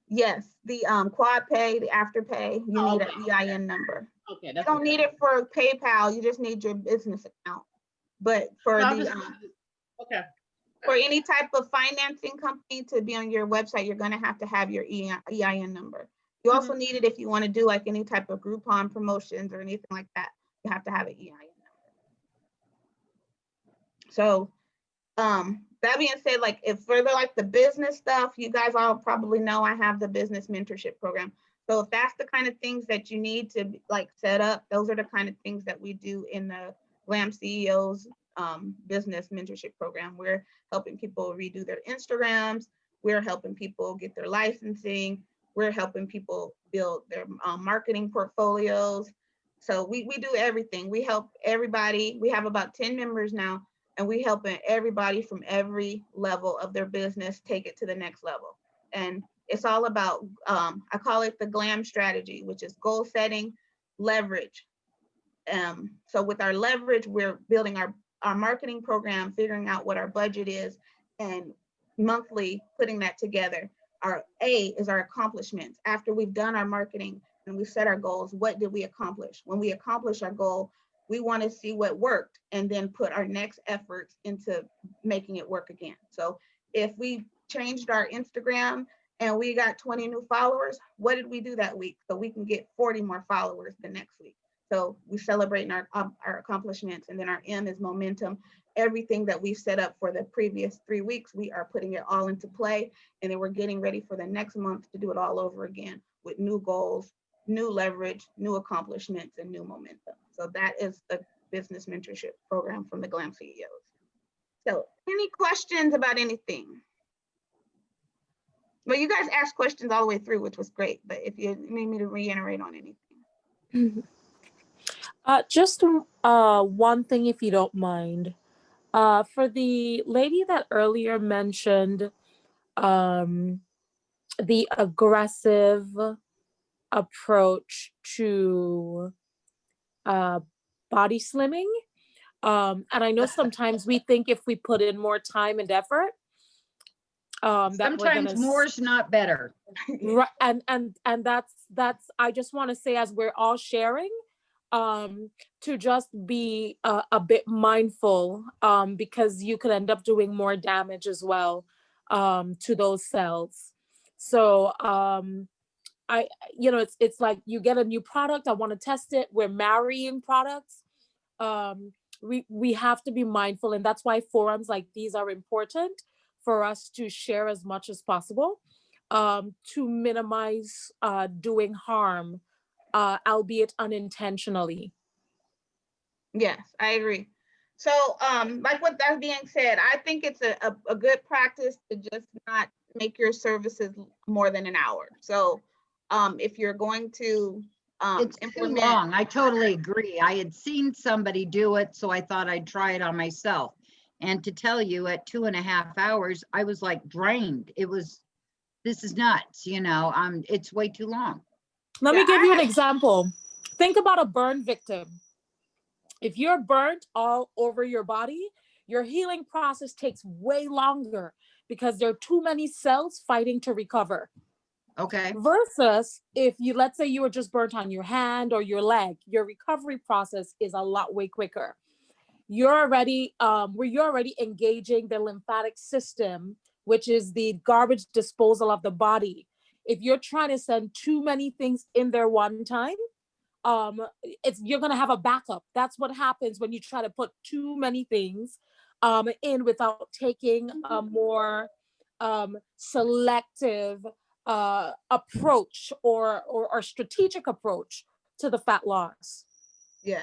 Yes, the quad pay, the afterpay, you need an EIN number. Okay, You don't need it for PayPal, you just need your business account. But for okay. For any type of financing company to be on your website, you're gonna have to have your EIN number. You also need it if you want to do like any type of Groupon promotions or anything like that. You have to have an EIN number. So that being said, like if for the business stuff, you guys all probably know I have the business mentorship program. So if that's the kind of things that you need to like set up, those are the kind of things that we do in the Glam CEOs business mentorship program. We're helping people redo their Instagrams. We're helping people get their licensing. We're helping people build their marketing portfolios. So we do everything. We help everybody. We have about 10 members now, and we helping everybody from every level of their business take it to the next level. And it's all about, I call it the GLAM strategy, which is goal setting, leverage. So with our leverage, we're building our marketing program, figuring out what our budget is, and monthly putting that together. Our A is our accomplishments. After we've done our marketing and we set our goals, what did we accomplish? When we accomplish our goal, we want to see what worked and then put our next efforts into making it work again. So if we changed our Instagram and we got 20 new followers, what did we do that week? So we can get 40 more followers the next week. So we celebrate our accomplishments, and then our M is momentum. Everything that we've set up for the previous 3 weeks, we are putting it all into play, and then we're getting ready for the next month to do it all over again with new goals, new leverage, new accomplishments, and new momentum. So that is the business mentorship program from the Glam CEOs. So any questions about anything? Well, you guys asked questions all the way through, which was great, but if you need me to reiterate on anything. Just one thing, if you don't mind. For the lady that earlier mentioned the aggressive approach to body slimming, and I know sometimes we think if we put in more time and effort, that sometimes more is not better. Right, and that's I just want to say, as we're all sharing, to just be a bit mindful, because you could end up doing more damage as well to those cells. So it's like you get a new product, I want to test it, we're marrying products. We have to be mindful, and that's why forums like these are important for us to share as much as possible, to minimize doing harm, albeit unintentionally. Yes, I agree. So like with that being said, I think it's a good practice to just not make your services more than an hour. So if you're going to It's too long. I totally agree. I had seen somebody do it, so I thought I'd try it on myself. And to tell you, at 2.5 hours, I was like drained. This is nuts, it's way too long. Let me give you an example. Think about a burn victim. If you're burnt all over your body, your healing process takes way longer because there are too many cells fighting to recover. Okay. Versus if let's say you were just burnt on your hand or your leg, your recovery process is a lot way quicker. You're already engaging the lymphatic system, which is the garbage disposal of the body. If you're trying to send too many things in there one time, you're gonna have a backup. That's what happens when you try to put too many things in without taking a more selective approach or strategic approach to the fat loss. Yeah.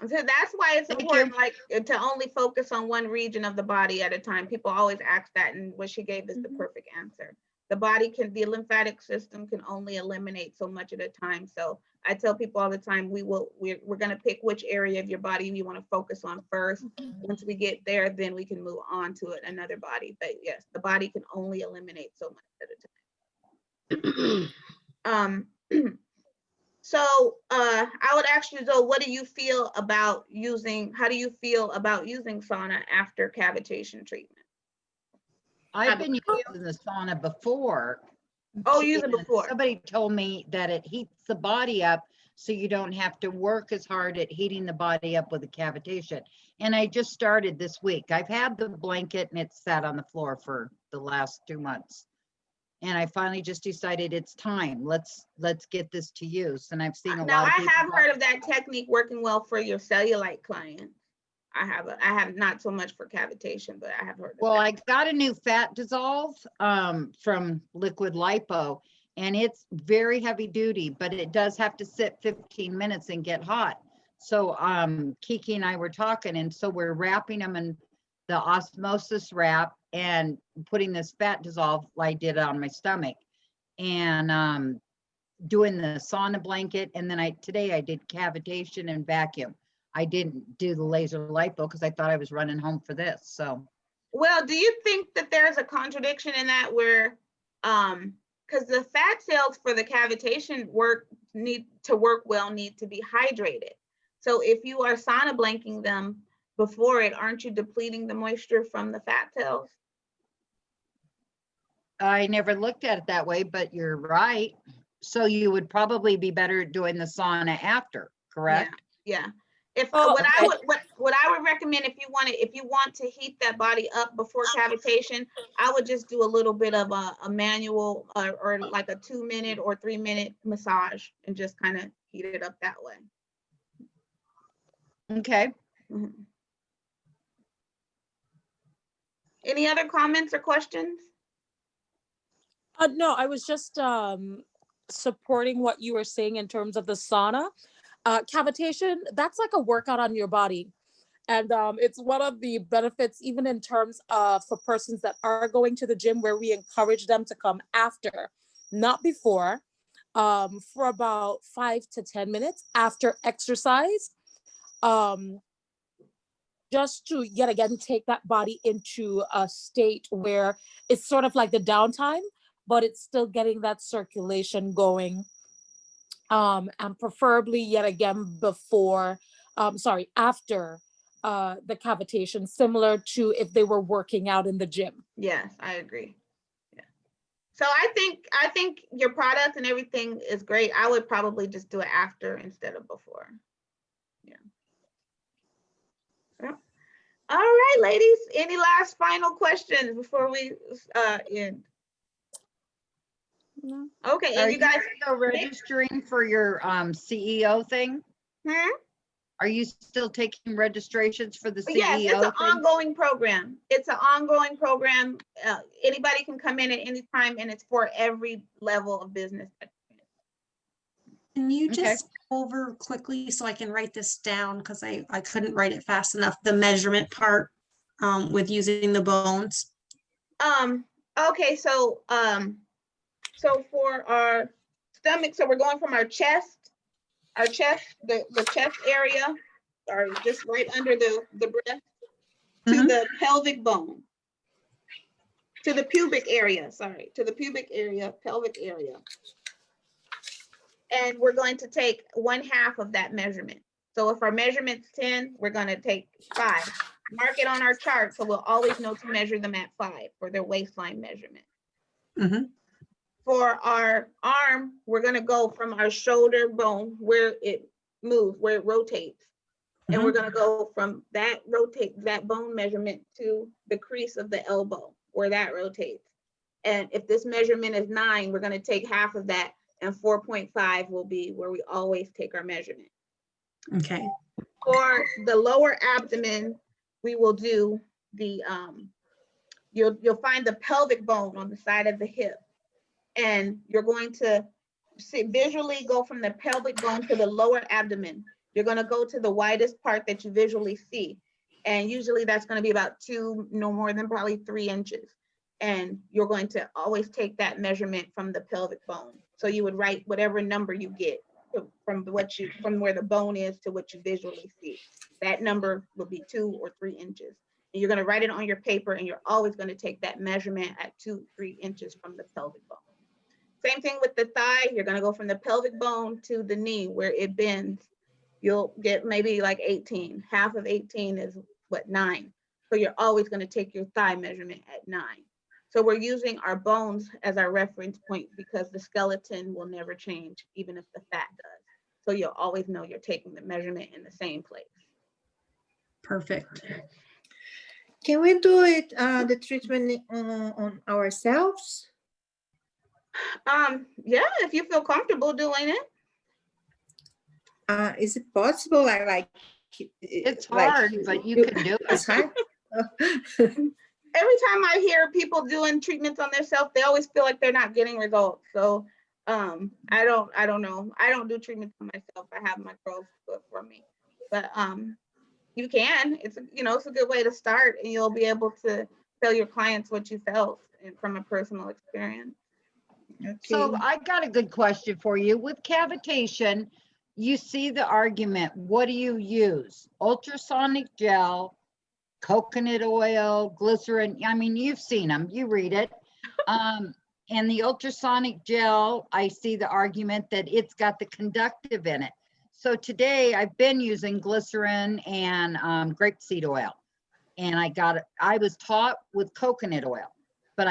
So that's why it's Thank important, you. like, to only focus on one region of the body at a time. People always ask that, and what she gave is the perfect answer. The lymphatic system can only eliminate so much at a time. So I tell people all the time, we're going to pick which area of your body you want to focus on first. Once we get there, then we can move on to another body. But yes, the body can only eliminate so much at a time. So I would ask you though, how do you feel about using sauna after cavitation treatment? I've been using the sauna before. Oh, use it before. Somebody told me that it heats the body up so you don't have to work as hard at heating the body up with the cavitation. And I just started this week. I've had the blanket and it's sat on the floor for the last 2 months. And I finally just decided it's time. Let's get this to use. And I've seen a Now lot of I people. have heard of that technique working well for your cellulite clients. I have not so much for cavitation, but I have heard of Well, that. I got a new fat dissolve from Liquid Lipo, and it's very heavy duty, but it does have to sit 15 minutes and get hot. So Kiki and I were talking, and so we're wrapping them in the osmosis wrap and putting this fat dissolve I did on my stomach, and doing the sauna blanket. And then today I did cavitation and vacuum. I didn't do the laser lipo because I thought I was running home for this. So, well, do you think that there's a contradiction in that where, because the fat cells for the cavitation need to be hydrated. So if you are sauna blanking them before it, aren't you depleting the moisture from the fat cells? I never looked at it that way, but you're right. So you would probably be better doing the sauna after, correct? Yeah. If Oh, what okay. I would recommend, if you want to heat that body up before cavitation, I would just do a little bit of a manual or like a 2-minute or 3-minute massage and just kind of heat it up that way. Okay. Mm-hmm. Any other comments or questions? No, I was just supporting what you were saying in terms of the sauna. Cavitation, that's like a workout on your body. And it's one of the benefits, even in terms of for persons that are going to the gym, where we encourage them to come after, not before, for about 5 to 10 minutes after exercise, just to yet again take that body into a state where it's sort of like the downtime, but it's still getting that circulation going. And preferably yet again after the cavitation, similar to if they were working out in the gym. Yes, I agree. Yeah. So I think your product and everything is great. I would probably just do it after instead of before. Yeah. All right, ladies. Any last final questions before we end? No. Okay, Are and you guys still registering for your CEO thing? Are you still taking registrations for the CEO Yes, it's an thing? ongoing program. It's an ongoing program. Anybody can come in at any time, and it's for every level of business. Can you Okay. just go over quickly so I can write this down, because I couldn't write it fast enough, the measurement part with using the bones? Okay, so for our stomach, so we're going from our chest, the chest area, or just right under the breast, to the pelvic bone, to the pubic area, pelvic area. And we're going to take 1/2 of that measurement. So if our measurement's 10, we're going to take 5. Mark it on our chart so we'll always know to measure them at 5 for their waistline measurement. For our arm, we're going to go from our shoulder bone where it moves, where it rotates. And we're going to go from that bone measurement to the crease of the elbow where that rotates. And if this measurement is 9, we're going to take 1/2 of that, and 4.5 will be where we always take our measurement. Okay. For the lower abdomen, we will do the you'll find the pelvic bone on the side of the hip, and you're going to visually go from the pelvic bone to the lower abdomen. You're going to go to the widest part that you visually see, and usually that's going to be about 2, no more than probably 3 inches. And you're going to always take that measurement from the pelvic bone. So you would write whatever number you get from where the bone is to what you visually see. That number will be 2 or 3 inches. And you're going to write it on your paper, and you're always going to take that measurement at 2, 3 inches from the pelvic bone. Same thing with the thigh. You're going to go from the pelvic bone to the knee where it bends. You'll get maybe like 18. Half of 18 is what, 9. So you're always going to take your thigh measurement at 9. So we're using our bones as our reference point because the skeleton will never change, even if the fat does. So you'll always know you're taking the measurement in the same place. Perfect. Can we do it, the treatment on ourselves? Yeah, if you feel comfortable doing it. Is it possible? It's like hard, but you can do It's it. hard. Every time I hear people doing treatments on themselves, they always feel like they're not getting results. So I don't know. I don't do treatments on myself. I have my girls do it for me. But you can. It's it's a good way to start, and you'll be able to tell your clients what you felt from a personal experience. So Okay. I got a good question for you. With cavitation, you see the argument. What do you use? Ultrasonic gel, coconut oil, glycerin. I mean, you've seen them. You read it. And the ultrasonic gel, I see the argument that it's got the conductive in it. So today I've been using glycerin and grapeseed oil. And I was taught with coconut oil, but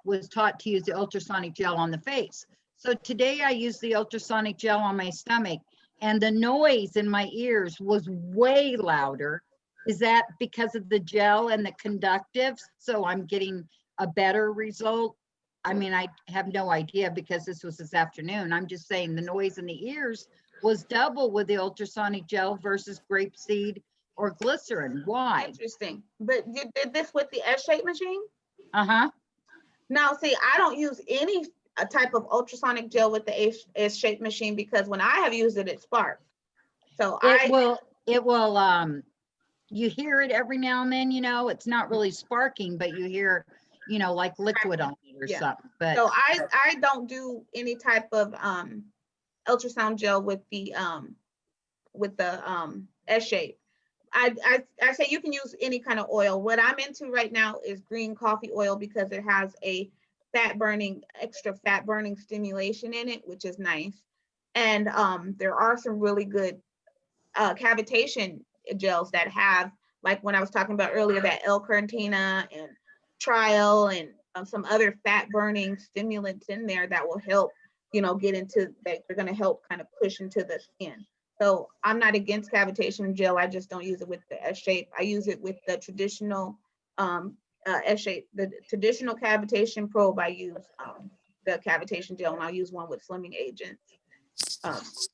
was taught to use the ultrasonic gel on the face. So today I used the ultrasonic gel on my stomach, and the noise in my ears was way louder. Is that because of the gel and the conductive? So I'm getting a better result? I mean, I have no idea because this was this afternoon. I'm just saying the noise in the ears was double with the ultrasonic gel versus grapeseed or glycerin. Why? Interesting. But you did this with the S-shape machine? Uh-huh. Now, see, I don't use any type of ultrasonic gel with the S-shape machine because when I have used it, it sparks. So It will, you hear it every now and then, it's not really sparking, but you hear, like liquid on it or Yeah. something. But so I don't do any type of ultrasound gel with the S-shape. I say you can use any kind of oil. What I'm into right now is green coffee oil because it has a extra fat burning stimulation in it, which is nice. And there are some really good cavitation gels that have, like when I was talking about earlier, that L-carnitina and trial and some other fat burning stimulants in there that will help, get into that. They're going to help kind of push into the skin. So I'm not against cavitation gel. I just don't use it with the S-shape. I use it with the traditional S-shape, the traditional cavitation probe. I use the cavitation gel, and I'll use one with slimming agents. As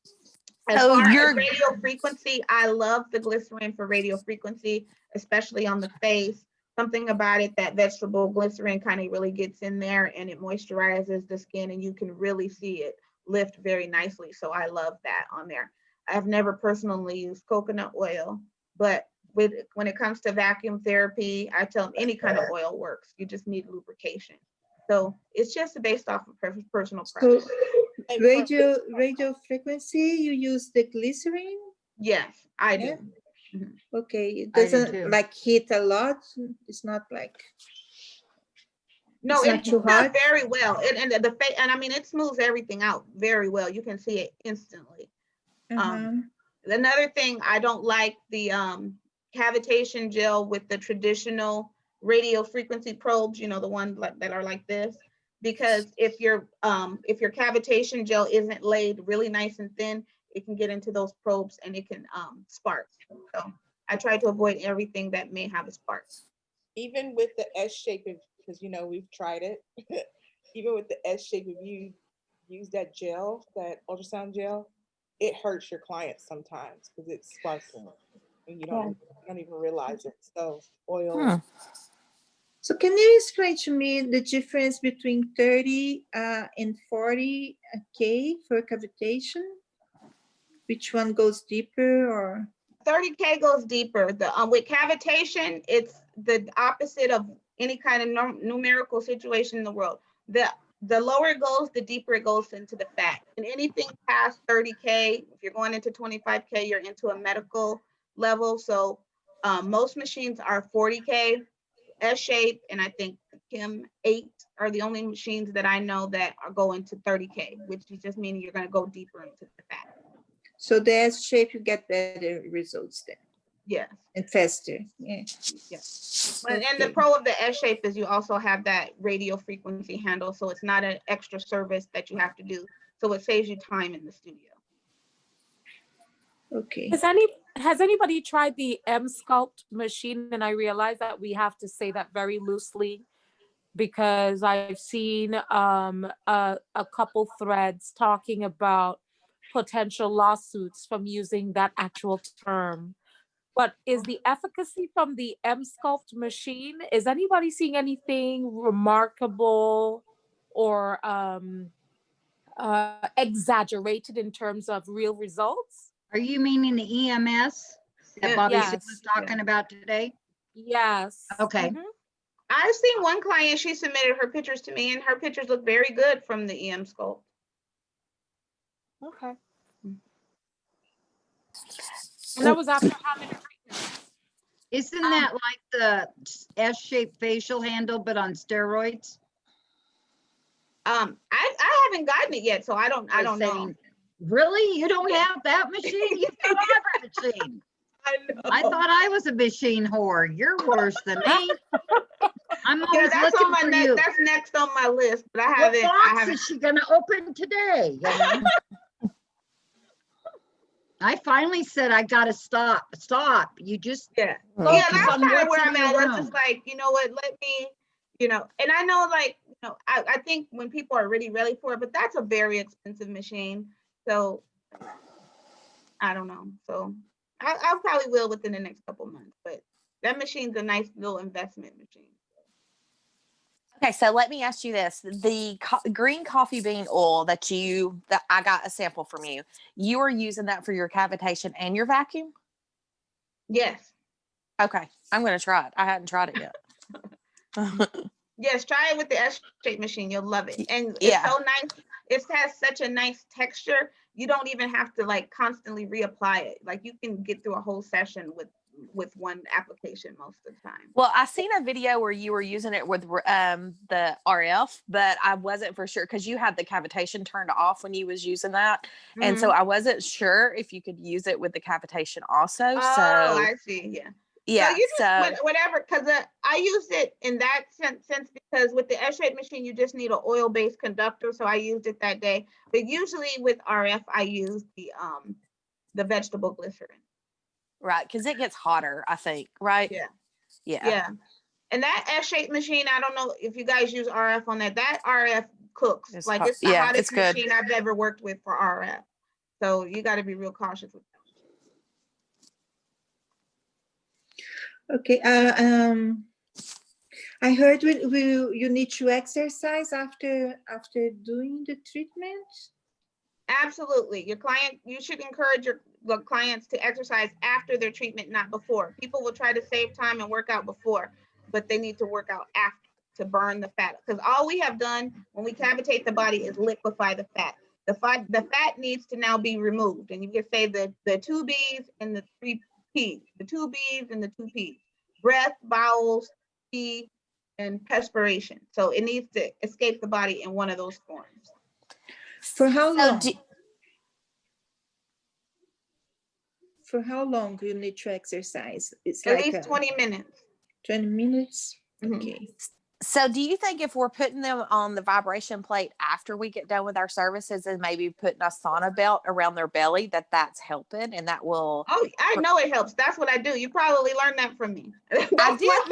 far as radio frequency, I love the glycerin for radio frequency, especially on the face. Something about it, that vegetable glycerin kind of really gets in there and it moisturizes the skin, and you can really see it lift very nicely. So I love that on there. I've never personally used coconut oil, but when it comes to vacuum therapy, I tell them any kind of oil works. You just need lubrication. So it's just based off of personal preference. So radio frequency, you use the glycerin? Yes, I do. Yeah. Mhm. Okay, it I do doesn't too. like heat a lot. It's not like No, it's it not too does hot. very well. And I mean, it smooths everything out very well. You can see it instantly. Another thing, I don't like the cavitation gel with the traditional radio frequency probes, the ones that are like this, because if your cavitation gel isn't laid really nice and thin, it can get into those probes and it can spark. So I try to avoid everything that may have a spark. Even with the S shape, because we've tried it. Even with the S shape, if you use that gel, that ultrasound gel, it hurts your clients sometimes because it's sparkling and you don't even realize it. So oil. So can you explain to me the difference between 30 and 40 K for cavitation? Which one goes deeper or? 30K goes deeper. The with cavitation, it's the opposite of any kind of numerical situation in the world. The lower it goes, the deeper it goes into the fat. And anything past 30K, if you're going into 25K, you're into a medical level. So most machines are 40K, S-shape, and I think Kim 8 are the only machines that I know that are going to 30K, which is just meaning you're going to go deeper into the fat. So the S shape, you get better results then. Yes. And faster. Yeah. Yes. And the pro of the S shape is you also have that radio frequency handle. So it's not an extra service that you have to do. So it saves you time in the studio. Okay. Has anybody tried the M-Sculpt machine? And I realize that we have to say that very loosely because I've seen a couple threads talking about potential lawsuits from using that actual term. But is the efficacy from the M-Sculpt machine, is anybody seeing anything remarkable or exaggerated in terms of real results? Are you meaning the EMS that Bobby Yes. was talking about today? Yes. Okay. Mhm. I've seen one client, she submitted her pictures to me and her pictures look very good from the EM sculpt. Okay. And that was after how many treatments? Isn't that like the S-shaped facial handle, but on steroids? I haven't gotten it yet, so I don't know. Really? You don't have that machine? You don't have a machine. I know. I thought I was a machine whore. You're worse than me. I'm Yeah, always that's looking on my for you. that's next on my list, but I What haven't. box is she gonna open today? You know? I finally said I gotta stop. Stop. You just Yeah. focus Yeah, that's on kind of what's where in I'm your at. It's room. just like, you know what, let me, and I know like, I think when people are really ready for it, but that's a very expensive machine. So I don't know. So I probably will within the next couple months, but that machine's a nice little investment machine. Okay, so let me ask you this: the green coffee bean oil that I got a sample from you. You are using that for your cavitation and your vacuum? Yes. Okay, I'm going to try it. I hadn't tried it yet. Yes, try it with the S-shape machine. You'll love it. And Yeah. it's so nice. It has such a nice texture. You don't even have to like constantly reapply it. Like you can get through a whole session with one application most of the time. Well, I seen a video where you were using it with the RF, but I wasn't for sure because you had the cavitation turned off when you was using that. Mm-hmm. And so I wasn't sure if you could use it with the cavitation also. Oh, I see. Yeah. Yeah. So you just whatever, because I used it in that sense because with the S-shape machine, you just need an oil-based conductor. So I used it that day. But usually with RF, I use the vegetable glycerin. Right, because it gets hotter, I think, right? Yeah. Yeah. Yeah. And that S-shape machine, I don't know if you guys use RF on that. That RF cooks. It's the hottest machine I've ever worked with for RF. So you got to be real cautious with that. Okay. I heard you need to exercise after doing the treatment. Absolutely. You should encourage your clients to exercise after their treatment, not before. People will try to save time and work out before, but they need to work out after to burn the fat. Because all we have done when we cavitate the body is liquefy the fat. The fat needs to now be removed. And you can say the 2 B's and the 3 P's, the 2 B's and the 2 P's, breath, bowels, pee, and perspiration. So it needs to escape the body in one of those forms. For how long? For how long do you need to exercise? It's at least 20 minutes. 20 minutes? Mm-hmm. Okay. So do you think if we're putting them on the vibration plate after we get done with our services and maybe putting a sauna belt around their belly, that's helping and that will... Oh, I know it helps. That's what I do. You probably learned that from me. I did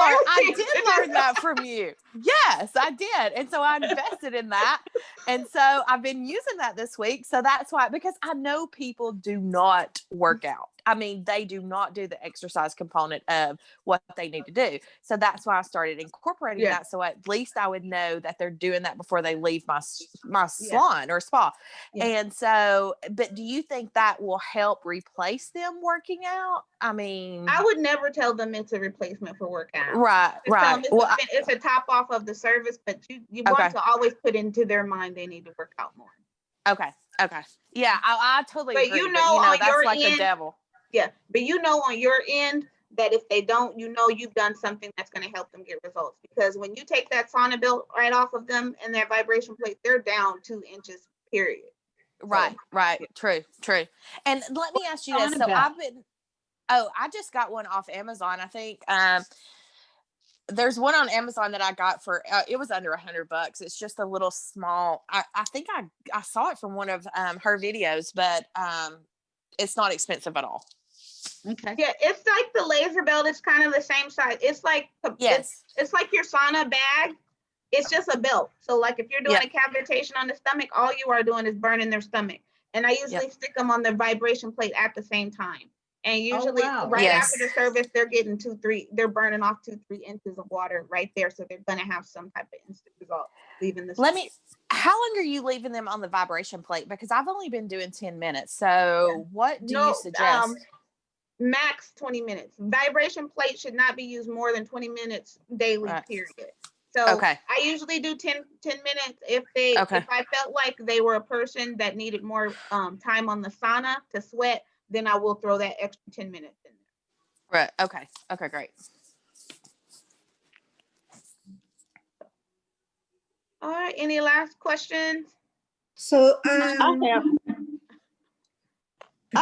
learn that from you. Yes, I did. And so I invested in that. And so I've been using that this week. So that's why, because I know people do not work out. I mean, they do not do the exercise component of what they need to do. So that's why I started incorporating Yeah. that. So at least I would know that they're doing that before they leave my Yeah. salon or spa. Yeah. And so, but do you think that will help replace them working out? I mean, I would never tell them it's a replacement for workout. right, Just tell them right. it's, Well, it's a top off of the service, but you Okay. want to always put into their mind they need to work out more. okay. Yeah, I totally But agree. you But know, you know, on that's your like the end, devil. yeah, but you know on your end that if they don't, you know you've done something that's going to help them get results. Because when you take that sauna belt right off of them and their vibration plate, they're down 2 inches, period. Right, right. yeah. True. And let me ask you this. Sauna So belt. I just got one off Amazon. I think there's one on Amazon that I got for it was under $100. It's just a little small. I think I saw it from one of her videos, but it's not expensive at all. Okay. Yeah, it's like the laser belt. It's kind of the same size. It's like Yes. it's like your sauna bag. It's just a belt. So like if you're doing Yeah. a cavitation on the stomach, all you are doing is burning their stomach. And I usually stick them on the vibration plate at the same time. And usually wow. right Yes. after the service, they're getting 2-3, they're burning off 2-3 inches of water right there. So they're gonna have some type of instant result leaving the stomach. How long are you leaving them on the vibration plate? Because I've only been doing 10 minutes. So what do you suggest? Max 20 minutes. Vibration plate should not be used more than 20 minutes daily, Right. period. So Okay. I usually do 10 minutes. If I felt like they were a person that needed more time on the sauna to sweat, then I will throw that extra 10 minutes in there. Right. Okay, great. All right, any last questions? So I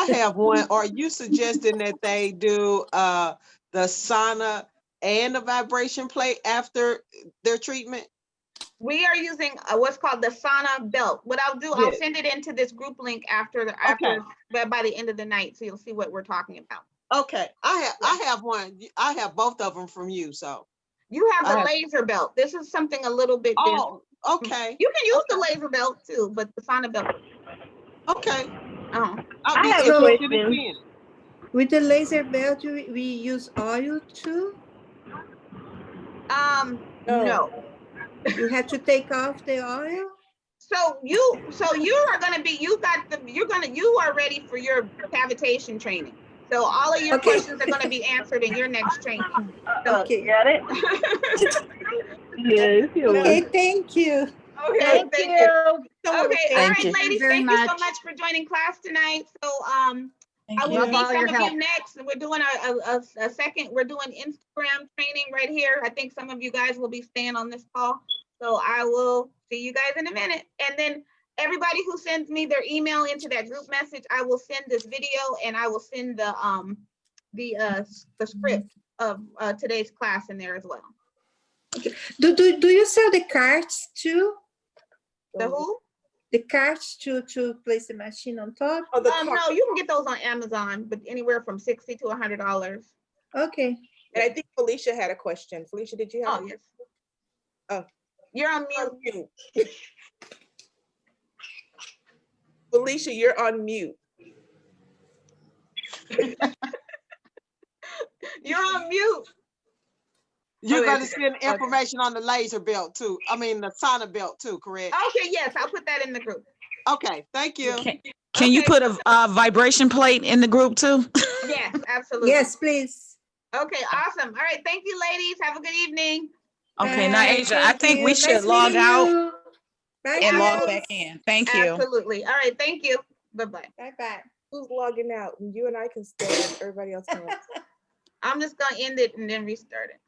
have one. Are you suggesting that they do the sauna and the vibration plate after their treatment? We are using what's called the sauna belt. What I'll do, I'll Yes. send it into this group link after by the end of the night, so you'll see what we're talking about. Okay, I have one. I have both of them from you. So you have the laser belt. This is something a little bit different. Oh, okay. You can use the laser belt too, but the sauna belt. Okay. Uh-huh. I'll be have a interested question. again. with the laser belt, we use oil too? No. You have to take off the oil? So you are gonna be, you are ready for your cavitation training. So all of your questions are gonna be answered in your next training. So, Okay. Got it? Yes. Okay, thank you. okay, thank you. Okay, all Thank right, you. ladies, Very thank you so much. much for joining class tonight. So Thank I you. will Love see all your some of help. you next. We're doing a second, we're doing Instagram training right here. I think some of you guys will be staying on this call. So I will see you guys in a minute. And then everybody who sends me their email into that group message, I will send this video and I will send the script of today's class in there as well. Do you sell the carts too? The who? The carts to place the machine on top? Oh, the No, you can get those on Amazon, but anywhere from $60 to $100. Okay. And I think Felicia had a question. Felicia, did you have? Oh, yes. Oh. You're on mute. Felicia, you're on mute. You're on mute. You're Okay, going to send information on the laser belt too. I mean, the sauna belt too, correct? Okay, yes, I'll put that in the group. Okay, thank you. Can you put a vibration plate in the group too? Yes, absolutely. Yes, please. Okay, awesome. All right, thank you, ladies. Have a good evening. Okay, now Bye. Asia, I Thank think you. we should Nice log meeting out you. Bye, and log guys. back in. Thank you. Absolutely. All right, thank you. Bye-bye. Bye-bye. Who's logging out? You and I can stay. Everybody else can. I'm just gonna end it and then restart it.